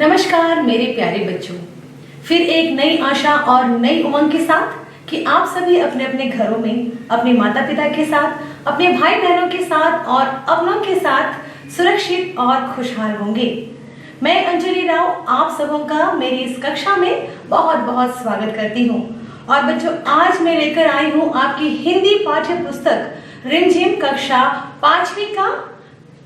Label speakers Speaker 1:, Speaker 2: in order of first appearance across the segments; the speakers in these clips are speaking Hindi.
Speaker 1: नमस्कार मेरे प्यारे बच्चों, फिर एक नई आशा और नई उमंग के साथ कि आप सभी अपने अपने घरों में अपने माता पिता के साथ, अपने भाई बहनों के साथ और अपनों के साथ सुरक्षित और खुशहाल होंगे। मैं अंजलि राव आप सबों का मेरी इस कक्षा में बहुत बहुत स्वागत करती हूँ। और बच्चों, आज मैं लेकर आई हूँ आपकी हिंदी पाठ्य पुस्तक रिमझिम कक्षा 5वीं का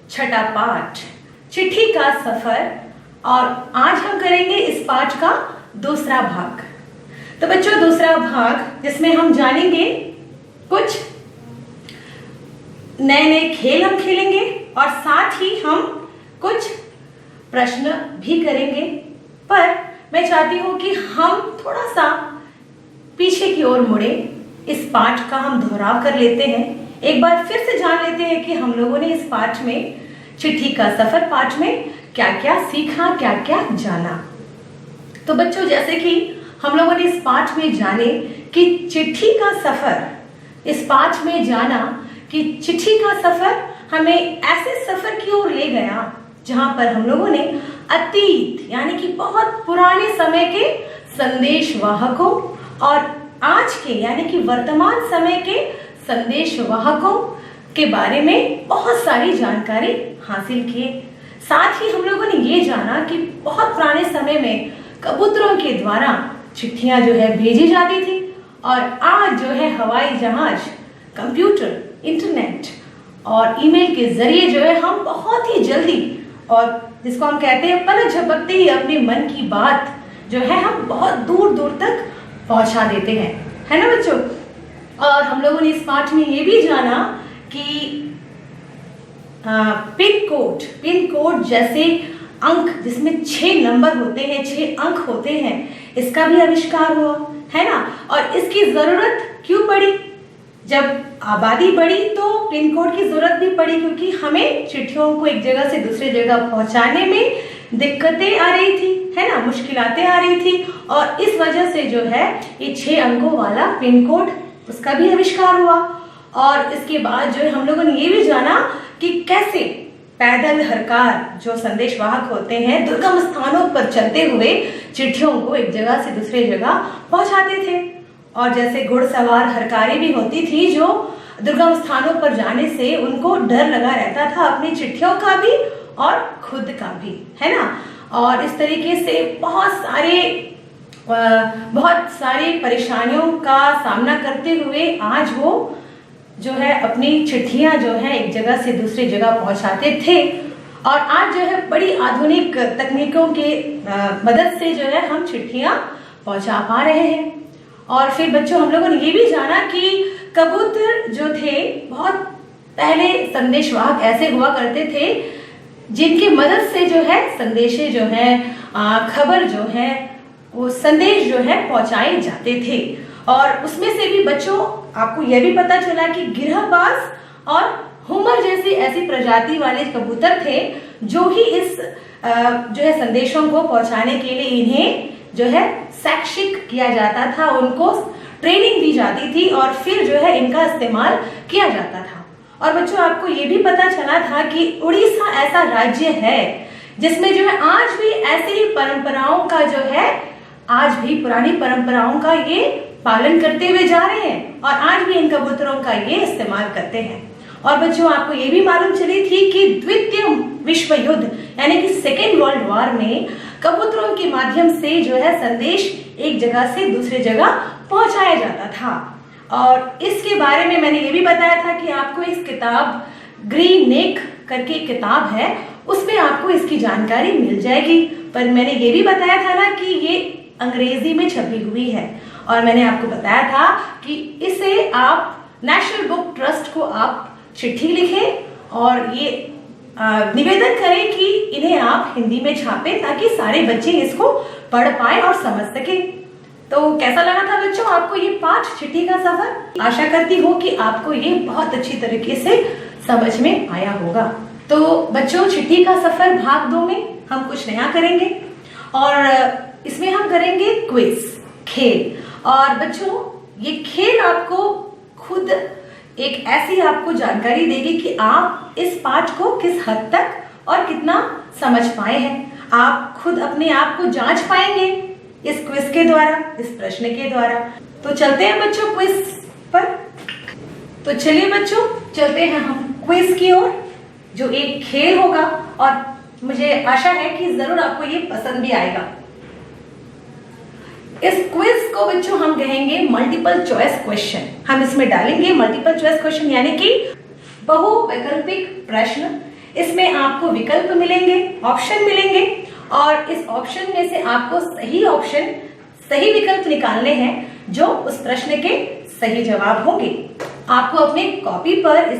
Speaker 1: छठा पाठ चिट्ठी का सफर। और आज हम करेंगे इस पाठ का दूसरा भाग। तो बच्चों, दूसरा भाग जिसमें हम जानेंगे कुछ नए नए खेल हम खेलेंगे और साथ ही हम कुछ प्रश्न भी करेंगे। पर मैं चाहती हूं कि हम थोड़ा सा पीछे की ओर मुड़े, इस पाठ का हम दोहराव कर लेते हैं, एक बार फिर से जान लेते हैं कि हम लोगों ने इस पाठ में, चिट्ठी का सफर पाठ में क्या क्या सीखा, क्या क्या जाना। तो बच्चों, जैसे कि हम लोगों ने इस पाठ में जाने कि चिट्ठी का सफर, इस पाठ में जाना कि चिट्ठी का सफर हमें ऐसे सफर की ओर ले गया जहां पर हम लोगों ने अतीत यानी कि बहुत पुराने समय के संदेश वाहकों और आज के यानी कि वर्तमान समय के संदेश वाहकों के बारे में बहुत सारी जानकारी हासिल किए। साथ ही हम लोगों ने ये जाना कि बहुत पुराने समय में कबूतरों के द्वारा चिट्ठियां जो है भेजी जाती थी और आज जो है हवाई जहाज, कंप्यूटर, इंटरनेट और ईमेल के जरिए जो है हम बहुत ही जल्दी, और जिसको हम कहते हैं पलक झपकते ही अपने मन की बात जो है हम बहुत दूर दूर तक पहुंचा देते हैं, है ना बच्चों। और हम लोगों ने इस पाठ में ये भी जाना कि पिन कोड जैसे अंक जिसमें 6 नंबर होते हैं, 6 अंक होते हैं, इसका भी आविष्कार हुआ, है ना। और इसकी जरूरत क्यों पड़ी? जब आबादी बढ़ी तो पिन कोड की जरूरत भी पड़ी, क्योंकि हमें चिट्ठियों को एक जगह से दूसरी जगह पहुंचाने में दिक्कतें आ रही थी, है ना, मुश्किलातें आ रही थी। और इस वजह से जो है ये 6 अंकों वाला पिन कोड, उसका भी आविष्कार हुआ। और इसके बाद जो है हम लोगों ने ये भी जाना कि कैसे पैदल हरकार जो संदेश वाहक होते हैं दुर्गम स्थानों पर चलते हुए चिट्ठियों को एक जगह से दूसरी जगह पहुंचाते थे। और जैसे घुड़सवार हरकारें भी होती थी जो दुर्गम स्थानों पर जाने से उनको डर लगा रहता था, अपनी चिट्ठियों का भी और खुद का भी, है ना। और इस तरीके से बहुत सारी परेशानियों का सामना करते हुए आज वो जो है अपनी चिट्ठियां जो है एक जगह से दूसरी जगह पहुंचाते थे। और आज जो है बड़ी आधुनिक तकनीकों के मदद से जो है हम चिट्ठियां पहुंचा पा रहे हैं। और फिर बच्चों, हम लोगों ने ये भी जाना कि कबूतर जो थे, बहुत पहले संदेशवाहक ऐसे हुआ करते थे जिनकी मदद से जो है संदेशे जो है, खबर जो है, वो संदेश जो है पहुंचाए जाते थे। और उसमें से भी बच्चों आपको यह भी पता चला कि गिरहबाज और हुमर जैसी ऐसी प्रजाति वाले कबूतर थे जो ही इस जो है संदेशों को पहुंचाने के लिए इन्हें जो है शैक्षिक किया जाता था, उनको ट्रेनिंग दी जाती थी और फिर जो है इनका इस्तेमाल किया जाता था। और बच्चों, आपको ये भी पता चला था कि उड़ीसा ऐसा राज्य है जिसमें जो है आज भी ऐसी ही परंपराओं का जो है, आज भी पुरानी परंपराओं का ये पालन करते हुए जा रहे हैं और आज भी इन कबूतरों का ये इस्तेमाल करते हैं। और बच्चों, आपको ये भी मालूम चली थी कि द्वितीय विश्व युद्ध यानी कि सेकेंड वर्ल्ड वॉर में कबूतरों के माध्यम से जो है संदेश एक जगह से दूसरी जगह पहुंचाया जाता था। और इसके बारे में मैंने ये भी बताया था कि आपको इस किताब ग्रीन नेक करके किताब है, उसमें आपको इसकी जानकारी मिल जाएगी। पर मैंने ये भी बताया था ना कि ये अंग्रेजी में छपी हुई है और मैंने आपको बताया था कि इसे आप नेशनल बुक ट्रस्ट को आप चिट्ठी लिखें और ये निवेदन करें कि इन्हें आप हिंदी में छापें ताकि सारे बच्चे इसको पढ़ पाए और समझ सके। तो कैसा लगा था बच्चों आपको ये पाठ चिट्ठी का सफर? आशा करती हूँ कि आपको ये बहुत अच्छी तरीके से समझ में आया होगा। तो बच्चों, चिट्ठी का सफर भाग 2 में हम कुछ नया करेंगे और इसमें हम करेंगे क्विज, खेल। और बच्चों, ये खेल आपको खुद एक ऐसी आपको जानकारी देगी कि आप इस पाठ को किस हद तक और कितना समझ पाए हैं। आप खुद अपने आप को जांच पाएंगे इस क्विज के द्वारा, इस प्रश्न के द्वारा। तो चलते हैं बच्चों क्विज पर। तो चलिए बच्चों, चलते हैं हम क्विज की ओर, जो एक खेल होगा और मुझे आशा है कि जरूर आपको ये पसंद भी आएगा। इस क्विज को बच्चों हम कहेंगे मल्टीपल चॉइस क्वेश्चन। हम इसमें डालेंगे मल्टीपल चॉइस क्वेश्चन, यानी कि बहुवैकल्पिक प्रश्न। इसमें आपको विकल्प मिलेंगे, ऑप्शन मिलेंगे, और इस ऑप्शन में से आपको सही ऑप्शन, सही विकल्प निकालने हैं जो उस प्रश्न के सही जवाब होंगे। आपको अपने कॉपी पर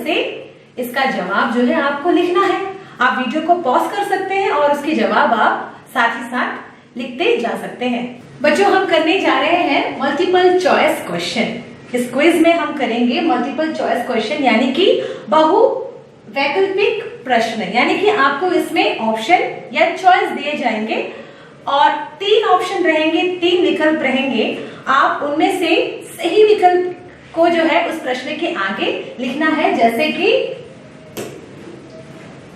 Speaker 1: इसका जवाब जो है आपको लिखना है। आप वीडियो को पॉज कर सकते हैं और उसके जवाब आप साथ ही साथ लिखते जा सकते हैं। बच्चों, हम करने जा रहे हैं मल्टीपल चॉइस क्वेश्चन। इस क्विज में हम करेंगे मल्टीपल चॉइस क्वेश्चन, यानी कि बहुवैकल्पिक प्रश्न, यानी कि आपको इसमें ऑप्शन या चॉइस दिए जाएंगे और 3 ऑप्शन रहेंगे, 3 विकल्प रहेंगे। आप उनमें से सही विकल्प को जो है उस प्रश्न के आगे लिखना है। जैसे कि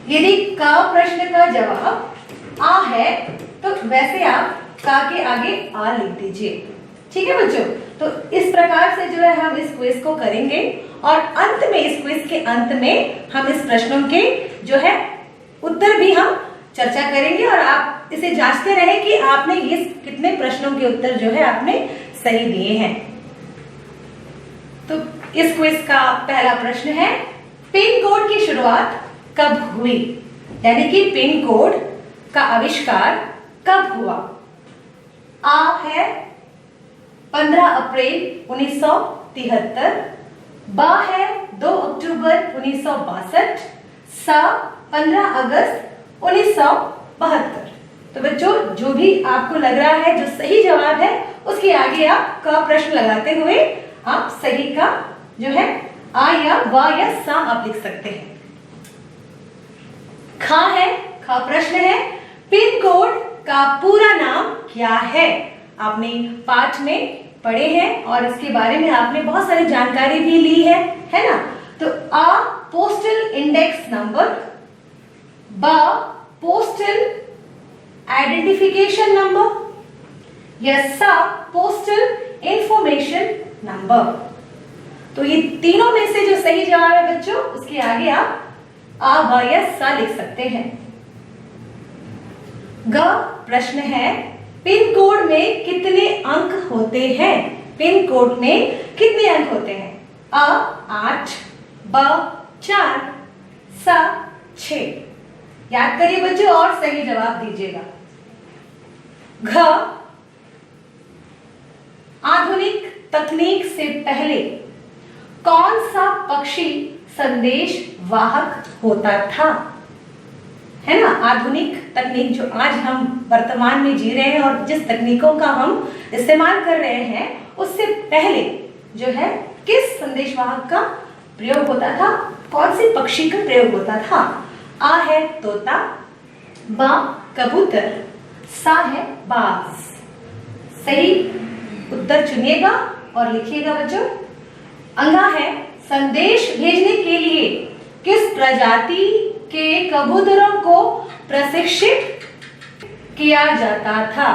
Speaker 1: यदि का प्रश्न का जवाब आ है तो वैसे आप का के आगे आ लिख दीजिए। ठीक है बच्चों, तो इस प्रकार से जो है हम इस क्विज को करेंगे और अंत में, इस क्विज के अंत में हम इस प्रश्नों के जो है उत्तर भी हम चर्चा करेंगे और आप इसे जांचते रहे कि आपने इस कितने प्रश्नों के उत्तर जो है आपने सही दिए हैं। तो इस क्विज का पहला प्रश्न है, पिन कोड की शुरुआत कब हुई? यानी कि पिन कोड का आविष्कार कब हुआ? आ है 15 अप्रैल 1973, बा है 2 अक्टूबर 1962, सा 15 अगस्त 1972। तो बच्चों, जो भी आपको लग रहा है जो सही जवाब है उसके आगे आप का प्रश्न लगाते हुए आप सही का जो है आ या वा या सा आप लिख सकते हैं। खा है, खा प्रश्न है, पिन कोड का पूरा नाम क्या है? आपने पाठ में पढ़े हैं और इसके बारे में आपने बहुत सारी जानकारी भी ली है ना? तो आ पोस्टल इंडेक्स नंबर, बा पोस्टल आइडेंटिफिकेशन नंबर, या सा पोस्टल इंफॉर्मेशन नंबर। तो ये तीनों में से जो सही जवाब है बच्चों, उसके आगे आप आ बा या सा लिख सकते हैं। ग प्रश्न है, पिन कोड में कितने अंक होते हैं? पिन कोड में कितने अंक होते हैं? आ 8, ब 4, सा 6। याद करिए बच्चों और सही जवाब दीजिएगा। घ आधुनिक तकनीक से पहले कौन सा पक्षी संदेश वाहक होता था? है ना? आधुनिक तकनीक जो आज हम वर्तमान में जी रहे हैं और जिस तकनीकों का हम इस्तेमाल कर रहे हैं, उससे पहले जो है किस संदेश वाहक का प्रयोग होता था? कौन से पक्षी का प्रयोग होता था? आ है तोता, बा कबूतर, सा है बाज। सही उत्तर चुनिएगा और लिखिएगा बच्चों। अंगा है, संदेश भेजने के लिए किस प्रजाति के कबूतरों को प्रशिक्षित किया जाता था?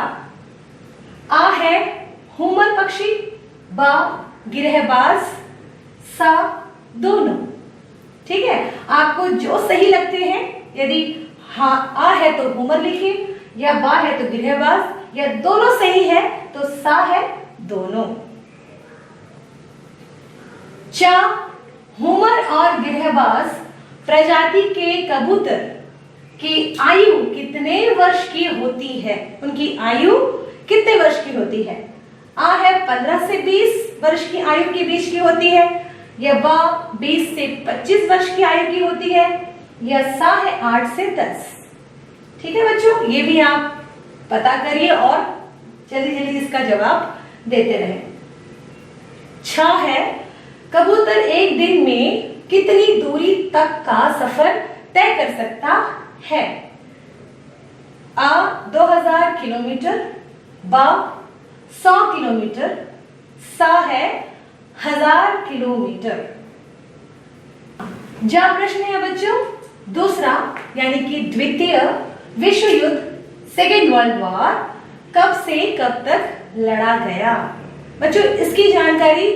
Speaker 1: आ है हुमर पक्षी, बा गिरहबाज, सा दोनों। ठीक है, आपको जो सही लगते हैं, यदि हाँ आ है तो हुमर लिखिए, या बा है तो गिरहबाज, या दोनों सही है तो सा है दोनों। चा हुमर और गिरहबाज प्रजाति के कबूतर की आयु कितने वर्ष की होती है? उनकी आयु कितने वर्ष की होती है? आ है 15 से 20 वर्ष की आयु के बीच की होती है, या बा 20 से 25 वर्ष की आयु की होती है, या सा है 8 से 10। ठीक है बच्चों, ये भी आप पता करिए और जल्दी जल्दी इसका जवाब देते रहे। छा है, कबूतर एक दिन में कितनी दूरी तक का सफर तय कर सकता है? आ 2000 किलोमीटर, बा 100 किलोमीटर, सा है 1000 किलोमीटर। जा प्रश्न है बच्चों दूसरा, यानी कि द्वितीय विश्व युद्ध सेकेंड वर्ल्ड वॉर कब से कब तक लड़ा गया? बच्चों इसकी जानकारी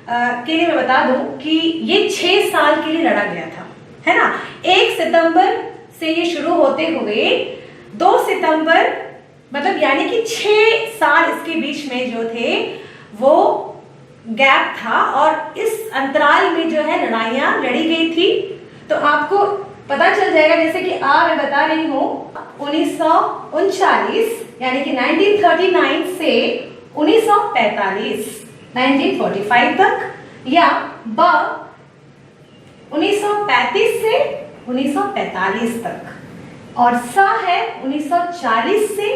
Speaker 1: के लिए मैं बता दूं कि ये 6 साल के लिए लड़ा गया था, है ना। 1 सितंबर से ये शुरू होते हुए 2 सितंबर मतलब यानी कि 6 साल इसके बीच में जो थे वो गैप था और इस अंतराल में जो है लड़ाइयां लड़ी गई थी। तो आपको पता चल जाएगा, जैसे कि मैं बता रही हूँ 1939 यानी कि 1939 से 1945 1945 तक, या 1935 से 1945 तक, और सा है 1940 से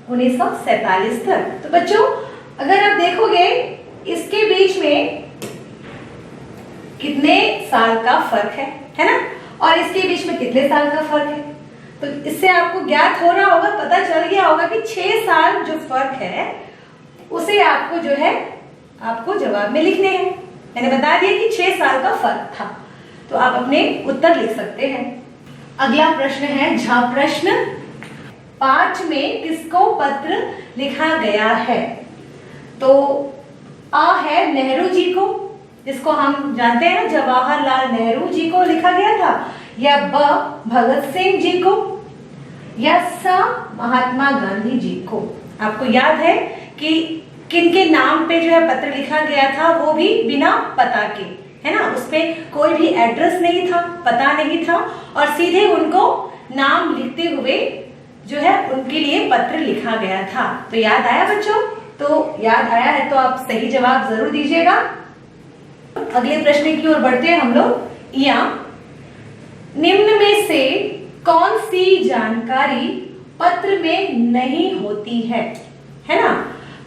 Speaker 1: 1947 तक। तो बच्चों अगर आप देखोगे इसके बीच में कितने साल का फर्क है ना, और इसके बीच में कितने साल का फर्क है, तो इससे आपको ज्ञात हो रहा होगा, पता चल गया होगा कि 6 साल जो फर्क है उसे आपको जो है आपको जवाब में लिखने हैं। मैंने बता दिया कि 6 साल का फर्क था, तो आप अपने उत्तर लिख सकते हैं। अगला प्रश्न है झ प्रश्न, पाठ में किसको पत्र लिखा गया है? तो आ है नेहरू जी को, जिसको हम जानते हैं जवाहरलाल नेहरू जी को लिखा गया था, या ब भगत सिंह जी को, या सा महात्मा गांधी जी को। आपको याद है कि किनके नाम पे जो है पत्र लिखा गया था, वो भी बिना पता के, है ना, उसपे कोई भी एड्रेस नहीं था, पता नहीं था, और सीधे उनको नाम लिखते हुए जो है उनके लिए पत्र लिखा गया था। तो याद आया बच्चों? तो याद आया है तो आप सही जवाब जरूर दीजिएगा। अगले प्रश्न की ओर बढ़ते हैं हम लोग। या निम्न में से कौन सी जानकारी पत्र में नहीं होती है ना।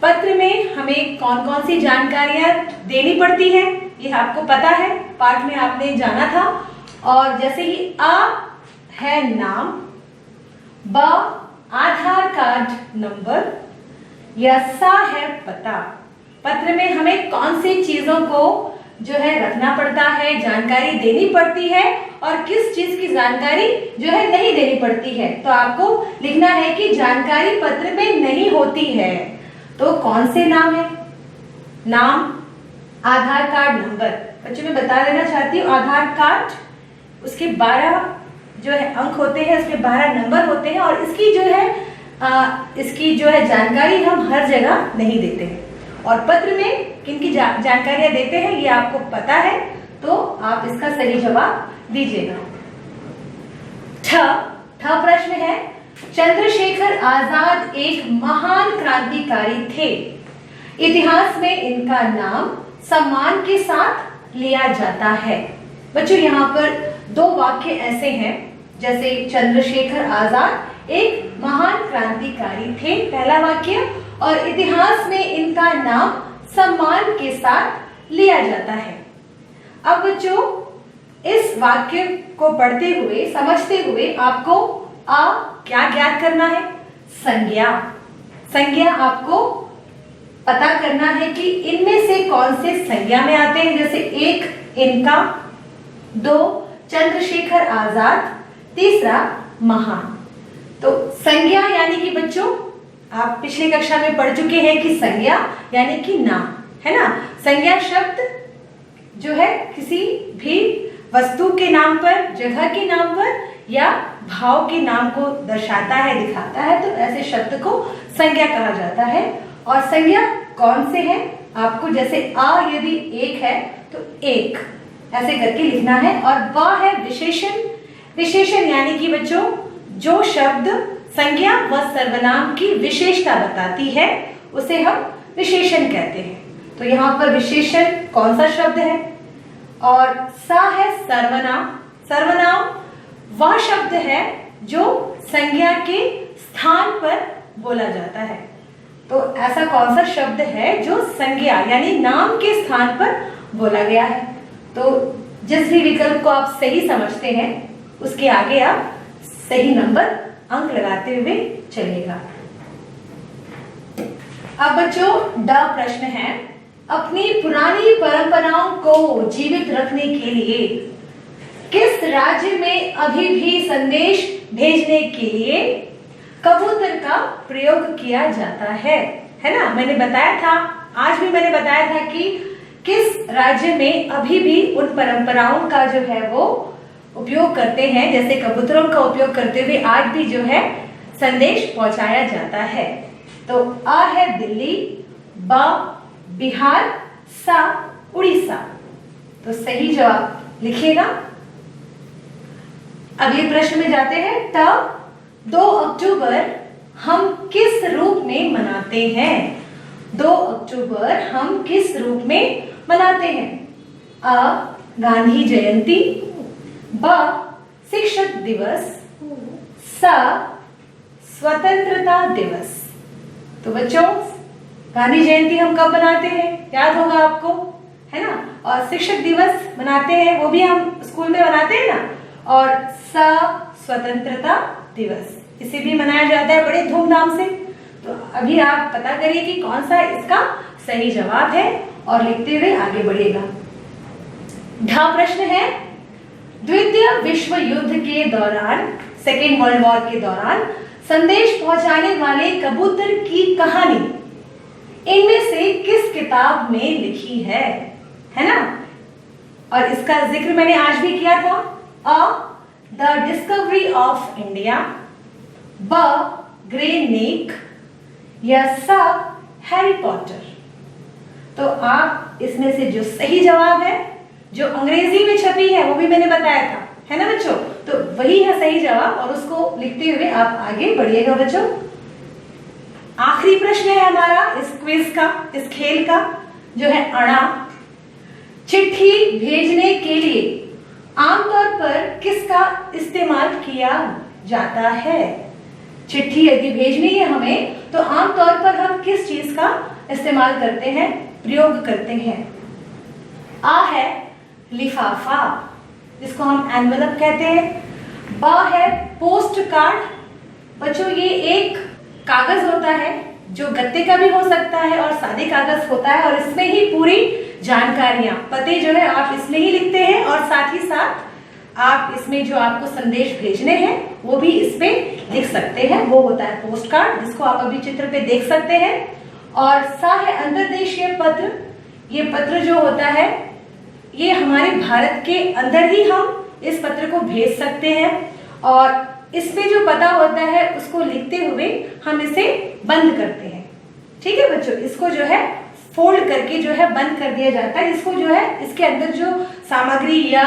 Speaker 1: पत्र में हमें कौन कौन सी जानकारियां देनी पड़ती है ये आपको पता है, पाठ में आपने जाना था। और जैसे ही आ है नाम, ब आधार कार्ड नंबर, या सा है पता। पत्र में हमें कौन सी चीजों को जो है रखना पड़ता है, जानकारी देनी पड़ती है, और किस चीज की जानकारी जो है नहीं देनी पड़ती है। तो आपको लिखना है कि जानकारी पत्र में नहीं होती है। तो कौन से नाम है? नाम, आधार कार्ड नंबर। बच्चों मैं बता देना चाहती हूँ, आधार कार्ड उसके 12 जो है अंक होते हैं, उसके 12 नंबर होते हैं, और इसकी जो है जानकारी हम हर जगह नहीं देते हैं। और पत्र में किनकी जानकारियां देते हैं ये आपको पता है, तो आप इसका सही जवाब दीजिएगा। छ प्रश्न है, चंद्रशेखर आजाद एक महान क्रांतिकारी थे। इतिहास में इनका नाम सम्मान के साथ लिया जाता है। बच्चों यहाँ पर 2 वाक्य ऐसे हैं, जैसे चंद्रशेखर आजाद एक महान क्रांतिकारी थे, पहला वाक्य, और इतिहास में इनका नाम सम्मान के साथ लिया जाता है। अब बच्चों इस वाक्य को पढ़ते हुए, समझते हुए आपको क्या ज्ञात करना है? संज्ञा। संज्ञा आपको पता करना है कि इनमें से कौन से संज्ञा में आते हैं। जैसे 1 इनका, 2 चंद्रशेखर आजाद, तीसरा महान। तो संज्ञा यानी कि बच्चों आप पिछली कक्षा में पढ़ चुके हैं कि संज्ञा यानी कि नाम, है ना। संज्ञा शब्द जो है किसी भी वस्तु के नाम पर, जगह के नाम पर या भाव के नाम को दर्शाता है, दिखाता है, तो ऐसे शब्द को संज्ञा कहा जाता है। और संज्ञा कौन से है? आपको जैसे यदि 1 है तो 1 ऐसे करके लिखना है। और व है विशेषण। विशेषण यानी कि बच्चों जो शब्द संज्ञा व सर्वनाम की विशेषता बताती है उसे हम विशेषण कहते हैं। तो यहाँ पर विशेषण कौन सा शब्द है? और सा है सर्वनाम। सर्वनाम वह शब्द है जो संज्ञा के स्थान पर बोला जाता है। तो ऐसा कौन सा शब्द है जो संज्ञा यानी नाम के स्थान पर बोला गया है? तो जिस भी विकल्प को आप सही समझते हैं उसके आगे आप सही नंबर अंक लगाते हुए चलिएगा। अब बच्चों ड प्रश्न है, अपनी पुरानी परंपराओं को जीवित रखने के लिए किस राज्य में अभी भी संदेश भेजने के लिए कबूतर का प्रयोग किया जाता है ना। मैंने बताया था, आज भी मैंने बताया था कि किस राज्य में अभी भी उन परंपराओं का जो है वो उपयोग करते हैं, जैसे कबूतरों का उपयोग करते हुए आज भी जो है संदेश पहुंचाया जाता है। तो अ है दिल्ली, ब बिहार, सा उड़ीसा। तो सही जवाब लिखिएगा। अगले प्रश्न में जाते हैं। त 2 अक्टूबर हम किस रूप में मनाते हैं? 2 अक्टूबर हम किस रूप में मनाते हैं? अ गांधी जयंती, ब शिक्षक दिवस, स स्वतंत्रता दिवस। तो बच्चों, गांधी जयंती हम कब मनाते हैं? याद होगा आपको, है ना। और शिक्षक दिवस मनाते हैं, वो भी हम स्कूल में मनाते हैं ना। और स्वतंत्रता दिवस, इसे भी मनाया जाता है बड़े धूमधाम से। तो अभी आप पता करिए कि कौन सा इसका सही जवाब है और लिखते हुए आगे बढ़िएगा। ढा प्रश्न है, द्वितीय विश्व युद्ध के दौरान, सेकेंड वर्ल्ड वॉर के दौरान संदेश पहुंचाने वाले कबूतर की कहानी इनमें से किस किताब में लिखी है ना। और इसका जिक्र मैंने आज भी किया था। अ द डिस्कवरी ऑफ इंडिया, ब ग्रे नेक, या स हैरी पॉटर। तो आप इसमें से जो सही जवाब है, जो अंग्रेजी में छपी है, वो भी मैंने बताया था, है ना बच्चों। तो वही है सही जवाब और उसको लिखते हुए आप आगे बढ़िएगा बच्चों। आखिरी प्रश्न है हमारा इस क्विज का, इस खेल का, जो है अणा। चिट्ठी भेजने के लिए आमतौर पर किसका इस्तेमाल किया जाता है? चिट्ठी यदि भेजनी है हमें तो आमतौर पर हम किस चीज का इस्तेमाल करते हैं, प्रयोग करते हैं? आ है लिफाफा, जिसको हम एनवेलप कहते हैं। ब है पोस्ट कार्ड। बच्चों, ये एक कागज होता है जो गत्ते का भी हो सकता है और सादे कागज होता है, और इसमें ही पूरी जानकारियां, पते जो है आप इसमें ही लिखते हैं, और साथ ही साथ आप इसमें जो आपको संदेश भेजने हैं वो भी इसमें लिख सकते हैं। वो होता है पोस्ट कार्ड, जिसको आप अभी चित्र पे देख सकते हैं। और सा है अंतर्देशीय पत्र। ये पत्र जो होता है, ये हमारे भारत के अंदर ही हम इस पत्र को भेज सकते हैं, और इसमें जो पता होता है उसको लिखते हुए हम इसे बंद करते हैं। ठीक है बच्चों, इसको जो है फोल्ड करके जो है बंद कर दिया जाता है। इसको जो है, इसके अंदर जो सामग्री या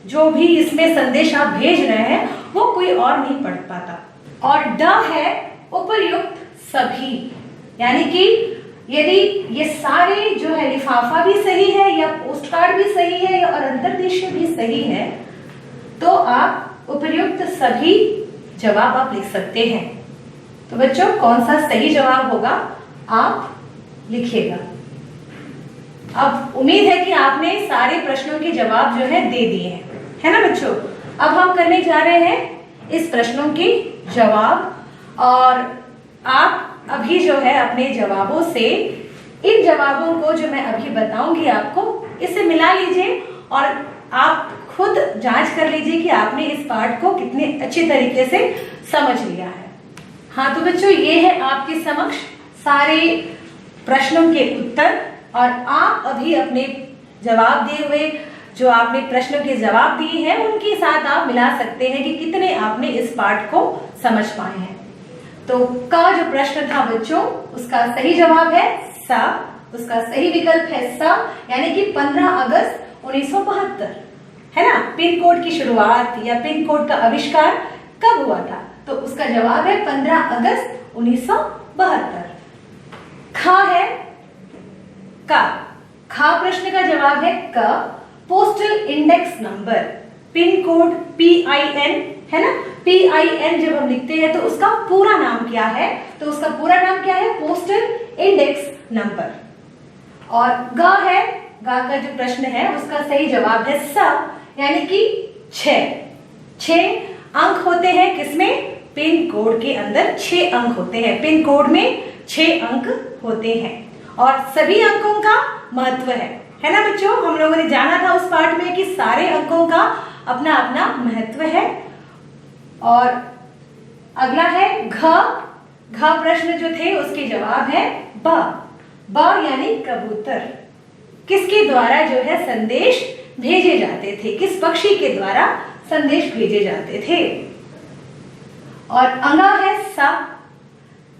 Speaker 1: जो भी इसमें संदेश आप भेज रहे हैं वो कोई और नहीं पढ़ पाता। और ड है उपर्युक्त सभी, यानी कि यदि ये सारे जो है लिफाफा भी सही है, या पोस्ट कार्ड भी सही है, और अंतर्देशीय भी सही है, तो आप उपर्युक्त सभी जवाब आप लिख सकते हैं। तो बच्चों, कौन सा सही जवाब होगा आप लिखिएगा। अब उम्मीद है कि आपने सारे प्रश्नों के जवाब जो है दे दिए हैं, है ना बच्चों। अब हम करने जा रहे हैं इस प्रश्नों के जवाब, और आप अभी जो है अपने जवाबों से इन जवाबों को जो मैं अभी बताऊंगी आपको, इसे मिला लीजिए और आप खुद जांच कर लीजिए कि आपने इस पाठ को कितने अच्छे तरीके से समझ लिया है। हाँ तो बच्चों, ये है आपके समक्ष सारे प्रश्नों के उत्तर, और आप अभी अपने जवाब दिए हुए, जो आपने प्रश्नों के जवाब दिए हैं, उनके साथ आप मिला सकते हैं कि कितने आपने इस पाठ को समझ पाए हैं। तो का जो प्रश्न था बच्चों, उसका सही जवाब है सा। उसका सही विकल्प है सा, यानी कि 15 अगस्त 1972, है ना। पिन कोड की शुरुआत या पिन कोड का आविष्कार कब हुआ था? तो उसका जवाब है 15 अगस्त 1972। खा है का, खा प्रश्न का जवाब है क। Postal index number, pin code PIN, है ना। PIN जब हम लिखते हैं तो उसका पूरा नाम क्या है? तो उसका पूरा नाम क्या है? Postal index number. और ग है, गा का जो प्रश्न है उसका सही जवाब है सा, यानी कि 6 अंक होते हैं। किसमें? पिन कोड के अंदर 6 अंक होते हैं। पिन कोड में 6 अंक होते हैं, और सभी अंकों का महत्व है ना बच्चों। हम लोगों ने जाना था उस पाठ में कि सारे अंकों का अपना अपना महत्व है। और अगला है घ। घ प्रश्न जो थे उसके जवाब है ब। ब यानी कबूतर। किसके द्वारा जो है संदेश भेजे जाते थे, किस पक्षी के द्वारा संदेश भेजे जाते थे। और अंगा है सा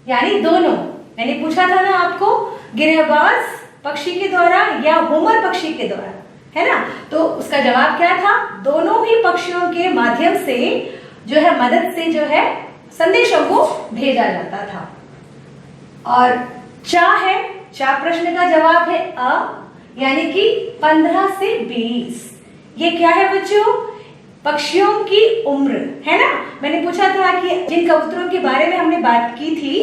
Speaker 1: यानी दोनों। मैंने पूछा था ना आपको, गिरहबाज पक्षी के द्वारा या होमर पक्षी के द्वारा, है ना, तो उसका जवाब क्या था, दोनों ही पक्षियों के माध्यम से जो है, मदद से जो है संदेशों को भेजा जाता था। और चा है, चा प्रश्न का जवाब है अ यानी कि 15 से 20। ये क्या है बच्चों, पक्षियों की उम्र, है ना। मैंने पूछा था कि जिन कबूतरों के बारे में हमने बात की थी,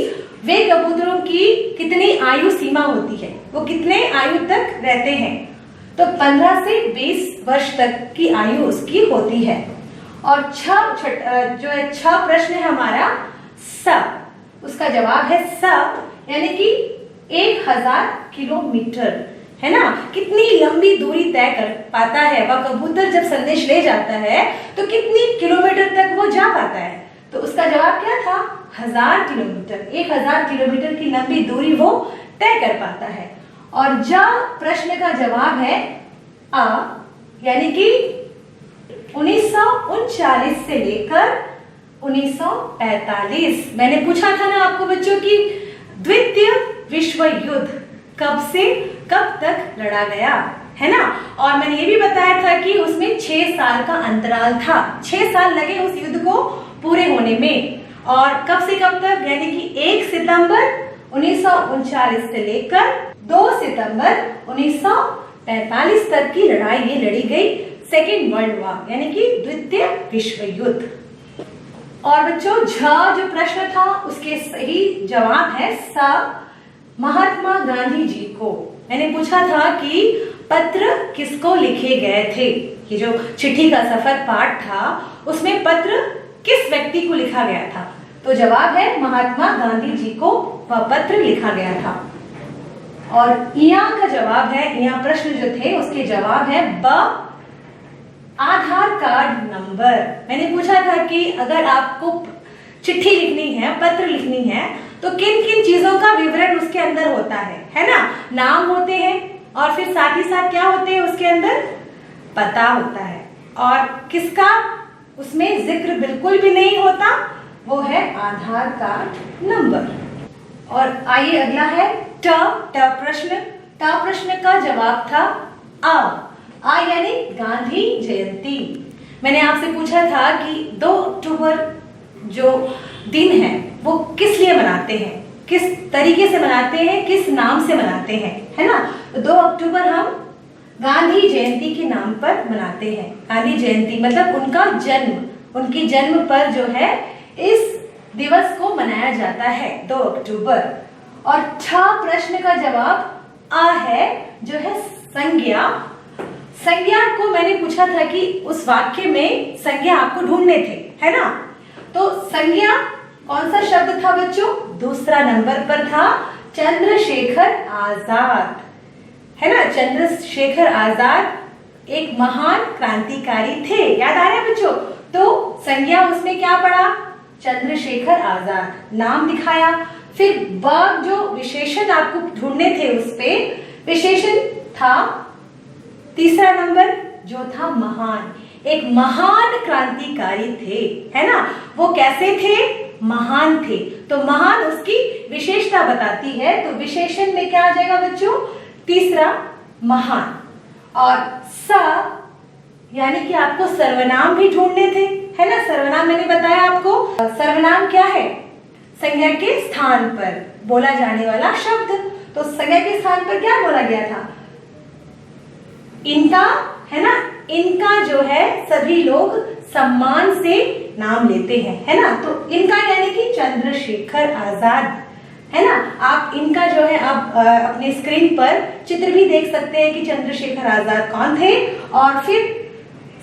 Speaker 1: वे कबूतरों की कितनी आयु सीमा होती है, वो कितने आयु तक रहते हैं, तो 15 से 20 वर्ष तक की आयु उसकी होती है। और जो है छ प्रश्न है हमारा स, उसका जवाब है स यानी कि 1000 किलोमीटर, है ना। कितनी लंबी दूरी तय कर पाता है वह कबूतर, जब संदेश ले जाता है तो कितनी किलोमीटर तक वो जा पाता है, तो उसका जवाब क्या था, 1000 किलोमीटर। 1000 किलोमीटर की लंबी दूरी वो तय कर पाता है। और ज प्रश्न का जवाब है आ यानी कि 1939 से लेकर 1945। मैंने पूछा था ना आपको बच्चों की द्वितीय विश्व युद्ध कब से कब तक लड़ा गया, है ना। और मैंने ये भी बताया था कि उसमें 6 साल का अंतराल था, 6 साल लगे उस युद्ध को पूरे होने में। और कब से कब तक, यानी कि 1 सितंबर 1939 से लेकर 2 सितंबर 1945 तक की लड़ाई ये लड़ी गई, सेकेंड वर्ल्ड वॉर यानी कि द्वितीय विश्व युद्ध। और बच्चों झ जो प्रश्न था उसके सही जवाब है स, महात्मा गांधी जी को। मैंने पूछा था कि पत्र किसको लिखे गए थे, ये जो चिट्ठी का सफर पाठ था उसमें पत्र किस व्यक्ति को लिखा गया था, तो जवाब है महात्मा गांधी जी को वह पत्र लिखा गया था। और इया का जवाब है, इया प्रश्न जो थे उसके जवाब है ब, आधार कार्ड नंबर। मैंने पूछा था कि अगर आपको चिट्ठी लिखनी है, पत्र लिखनी है, तो किन किन चीजों का विवरण उसके अंदर होता है ना। नाम होते हैं और फिर साथ ही साथ क्या होते हैं उसके अंदर, पता होता है। और किसका उसमें जिक्र बिल्कुल भी नहीं होता, वो है आधार कार्ड नंबर। और आइए अगला है ट प्रश्न। ट प्रश्न का जवाब था आ यानी गांधी जयंती। मैंने आपसे पूछा था कि 2 अक्टूबर जो दिन है वो किस लिए मनाते हैं, किस तरीके से मनाते हैं, किस नाम से मनाते हैं, है ना। तो 2 अक्टूबर हम गांधी जयंती के नाम पर मनाते हैं। गांधी जयंती मतलब उनका जन्म, उनकी जन्म पर जो है इस दिवस को मनाया जाता है 2 अक्टूबर। और छ प्रश्न का जवाब आ है, जो है संज्ञा। संज्ञा को मैंने पूछा था कि उस वाक्य में संज्ञा आपको ढूंढने थे, है ना। तो संज्ञा कौन सा शब्द था बच्चों, दूसरा नंबर पर था चंद्रशेखर आजाद, है ना। चंद्रशेखर आजाद एक महान क्रांतिकारी थे, याद आ रहा है बच्चों। तो संज्ञा उसमें क्या पड़ा, चंद्रशेखर आजाद, नाम दिखाया। फिर ब जो विशेषण आपको ढूंढने थे उस पे विशेषण था तीसरा नंबर जो था महान, एक महान क्रांतिकारी थे, है ना। वो कैसे थे, महान थे, तो महान उसकी विशेषता बताती है। तो विशेषण में क्या आ जाएगा बच्चों, तीसरा महान। और स यानी कि आपको सर्वनाम भी ढूंढने थे, है ना। सर्वनाम मैंने बताया आपको, सर्वनाम क्या है, संज्ञा के स्थान पर बोला जाने वाला शब्द। तो संज्ञा के स्थान पर क्या बोला गया था, इनका, है ना। इनका जो है सभी लोग सम्मान से नाम लेते हैं, है ना। तो इनका यानी कि चंद्रशेखर आजाद, है ना। आप इनका जो है आप अपने स्क्रीन पर चित्र भी देख सकते हैं कि चंद्रशेखर आजाद कौन थे। और फिर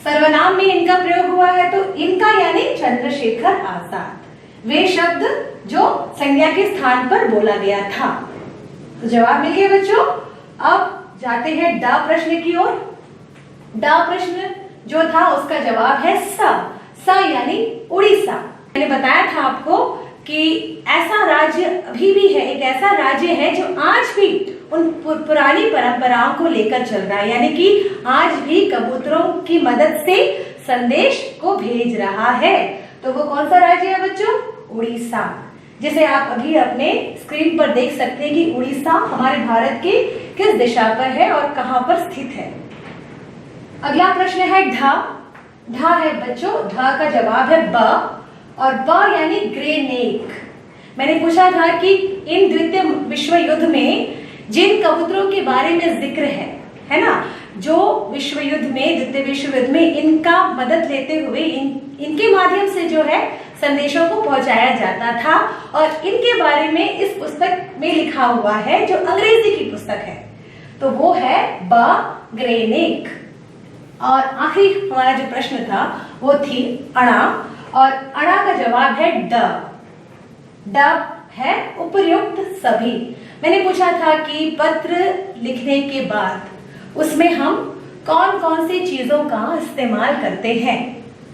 Speaker 1: सर्वनाम में इनका प्रयोग हुआ है, तो इनका यानी चंद्रशेखर आजाद, वे शब्द जो संज्ञा के स्थान पर बोला गया था। तो जवाब मिल गया बच्चों। अब जाते हैं ड प्रश्न की ओर। ड प्रश्न जो था उसका जवाब है स यानी उड़ीसा, मैंने बताया था आपको कि ऐसा राज्य अभी भी है, एक ऐसा राज्य है जो आज भी उन पुरानी परंपराओं को लेकर चल रहा है, यानी कि आज भी कबूतरों की मदद से संदेश को भेज रहा है। तो वो कौन सा राज्य है बच्चों? उड़ीसा, जिसे आप अभी अपने स्क्रीन पर देख सकते हैं कि उड़ीसा हमारे भारत के किस दिशा पर है और कहां पर स्थित है। अगला प्रश्न है ढ। ढ है बच्चों, ढ का जवाब है ब, और ब यानी ग्रेनेक। मैंने पूछा था कि इन द्वितीय विश्व युद्ध में जिन कबूतरों के बारे में जिक्र है ना, जो विश्व युद्ध में, द्वितीय विश्व युद्ध में इनका मदद लेते हुए इनके माध्यम से जो है संदेशों को पहुंचाया जाता था, और इनके बारे में इस पुस्तक में लिखा हुआ है जो अंग्रेजी की पुस्तक है, तो वो है ब ग्रेनेक। और आखिरी हमारा जो प्रश्न था वो थी अणा, और अणा का जवाब है ड। ड है उपर्युक्त सभी। मैंने पूछा था कि पत्र लिखने के बाद उसमें हम कौन कौन सी चीजों का इस्तेमाल करते हैं,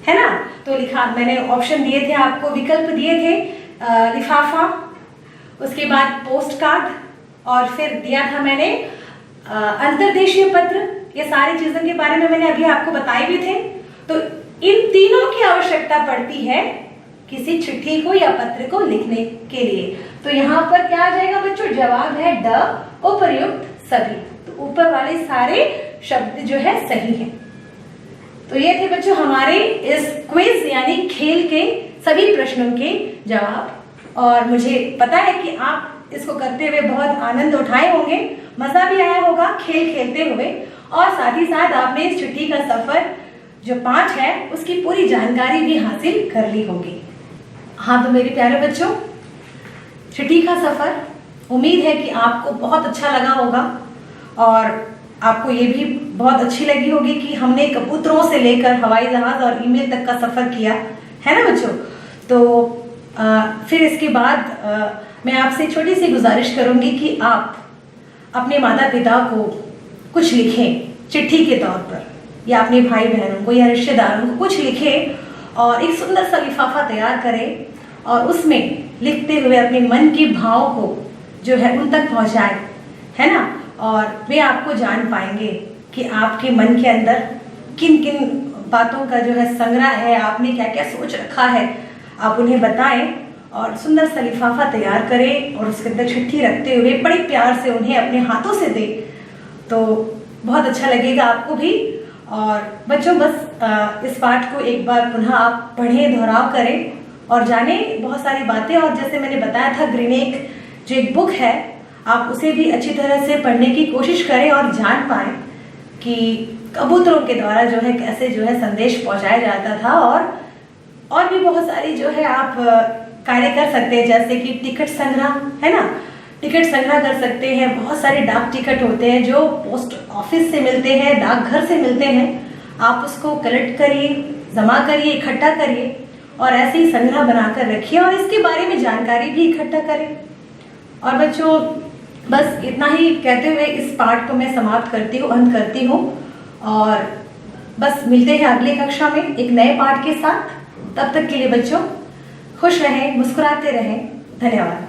Speaker 1: है ना। तो लिखा, मैंने ऑप्शन दिए थे आपको, विकल्प दिए थे, लिफाफा, उसके बाद पोस्ट कार्ड, और फिर दिया था मैंने अंतर्देशीय पत्र। ये सारी चीजों के बारे में मैंने अभी आपको बताए भी थे। तो इन तीनों की आवश्यकता पड़ती है किसी चिट्ठी को या पत्र को लिखने के लिए। तो यहाँ पर क्या आ जाएगा बच्चों? जवाब है ड, उपर्युक्त सभी। तो ऊपर वाले सारे शब्द जो है सही है। तो ये थे बच्चों हमारे इस क्विज यानी खेल के सभी प्रश्नों के जवाब, और मुझे पता है कि आप इसको करते हुए बहुत आनंद उठाए होंगे, मजा भी आया होगा खेल खेलते हुए, और साथ ही साथ आपने इस चिट्ठी का सफर जो 5 है उसकी पूरी जानकारी भी हासिल कर ली होगी। हाँ, तो मेरे प्यारे बच्चों, चिट्ठी का सफर उम्मीद है कि आपको बहुत अच्छा लगा होगा, और आपको ये भी बहुत अच्छी लगी होगी कि हमने कबूतरों से लेकर हवाई जहाज और ईमेल तक का सफर किया है ना बच्चों। तो फिर इसके बाद मैं आपसे छोटी सी गुजारिश करूंगी कि आप अपने माता पिता को कुछ लिखें चिट्ठी के तौर पर, या अपने भाई बहनों को या रिश्तेदारों को कुछ लिखें, और एक सुंदर सा लिफाफा तैयार करें, और उसमें लिखते हुए अपने मन के भाव को जो है उन तक पहुंचाएं, है ना। और वे आपको जान पाएंगे कि आपके मन के अंदर किन किन बातों का जो है संग्रह है, आपने क्या क्या सोच रखा है, आप उन्हें बताएं, और सुंदर सा लिफाफा तैयार करें, और उसके अंदर चिट्ठी रखते हुए बड़े प्यार से उन्हें अपने हाथों से दें, तो बहुत अच्छा लगेगा आपको भी। और बच्चों बस इस पाठ को एक बार पुनः आप पढ़ें, दोहराव करें, और जाने बहुत सारी बातें। और जैसे मैंने बताया था, ग्रेनेक जो एक बुक है, आप उसे भी अच्छी तरह से पढ़ने की कोशिश करें, और जान पाएं कि कबूतरों के द्वारा जो है कैसे जो है संदेश पहुंचाया जाता था। और भी बहुत सारी जो है आप कार्य कर सकते हैं, जैसे कि टिकट संग्रह, है ना, टिकट संग्रह कर सकते हैं। बहुत सारे डाक टिकट होते हैं जो पोस्ट ऑफिस से मिलते हैं, डाकघर से मिलते हैं, आप उसको कलेक्ट करिए, जमा करिए, इकट्ठा करिए, और ऐसे ही संग्रह बनाकर रखिए, और इसके बारे में जानकारी भी इकट्ठा करें। और बच्चों बस इतना ही कहते हुए इस पाठ को मैं समाप्त करती हूँ, अंत करती हूँ, और बस मिलते हैं अगली कक्षा में एक नए पाठ के साथ। तब तक के लिए बच्चों खुश रहें, मुस्कुराते रहें। धन्यवाद।